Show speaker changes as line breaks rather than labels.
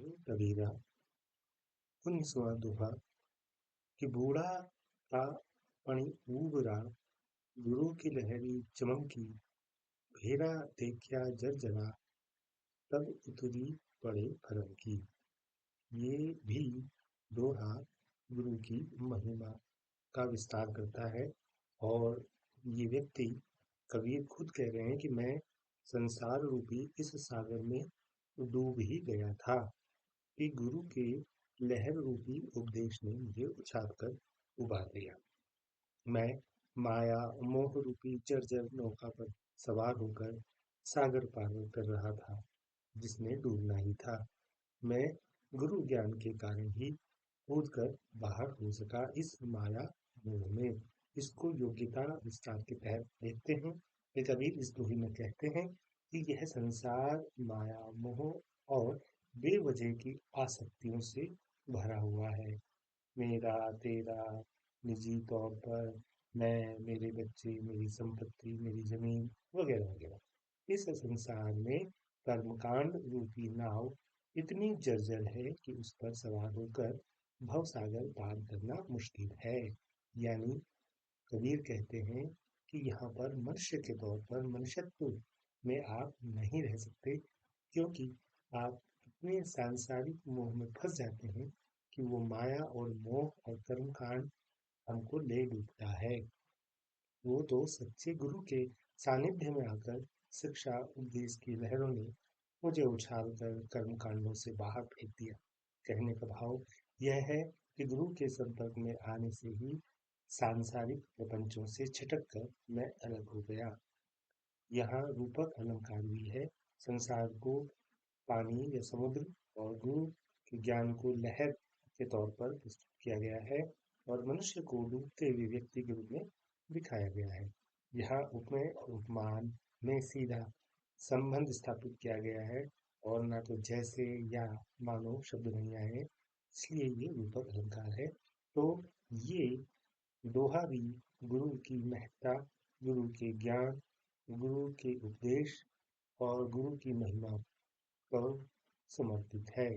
कबीरा 19वां दोहा कि बूढ़ा था पणी ऊबरा गुरु की लहरी चमकी भेरा देखा जर्जरा तब उतरी पड़े भरम की। ये भी दोहा गुरु की महिमा का विस्तार करता है और ये व्यक्ति कबीर खुद कह रहे हैं कि मैं संसार रूपी इस सागर में डूब ही गया था कि गुरु के लहर रूपी उपदेश ने मुझे उछाल कर उबार लिया। मैं माया मोह रूपी जर्जर नौका पर सवार होकर सागर पार कर रहा था जिसमें डूबना ही था। मैं गुरु ज्ञान के कारण ही कूद कर बाहर हो सका इस माया मोह में। इसको योग्यता विस्तार के तहत देखते हैं कि कबीर इस दोहे में कहते हैं कि यह संसार माया मोह और बेवजह की आसक्तियों से भरा हुआ है। मेरा तेरा निजी तौर पर मैं मेरे बच्चे मेरी संपत्ति मेरी जमीन वगैरह वगैरह इस संसार में कर्मकांड रूपी नाव इतनी जर्जर है कि उस पर सवार होकर भवसागर पार करना मुश्किल है। यानी कबीर कहते हैं कि यहाँ पर मनुष्य के तौर पर मनुष्यत्व में आप नहीं रह सकते क्योंकि आप इतने सांसारिक मोह में फंस जाते हैं कि वो माया और मोह और कर्मकांड हमको ले डूबता है। वो तो सच्चे गुरु के सानिध्य में आकर शिक्षा उपदेश की लहरों ने मुझे उछाल कर कर्म कांडों से बाहर फेंक दिया। कहने का भाव यह है कि गुरु के संपर्क में आने से ही सांसारिक प्रपंचों से छिटक कर मैं अलग हो गया। यहाँ रूपक अलंकार भी है। संसार को पानी या समुद्र और गुरु के ज्ञान को लहर के तौर पर प्रस्तुत किया गया है और मनुष्य को डूबते हुए व्यक्ति के रूप में दिखाया गया है। यहाँ उपमेय और उपमान में सीधा संबंध स्थापित किया गया है और ना तो जैसे या मानो शब्द नहीं आए हैं, इसलिए ये रूपक अलंकार है। तो ये दोहा भी गुरु की महत्ता, गुरु के ज्ञान, गुरु के उपदेश और गुरु की महिमा पर समर्पित है।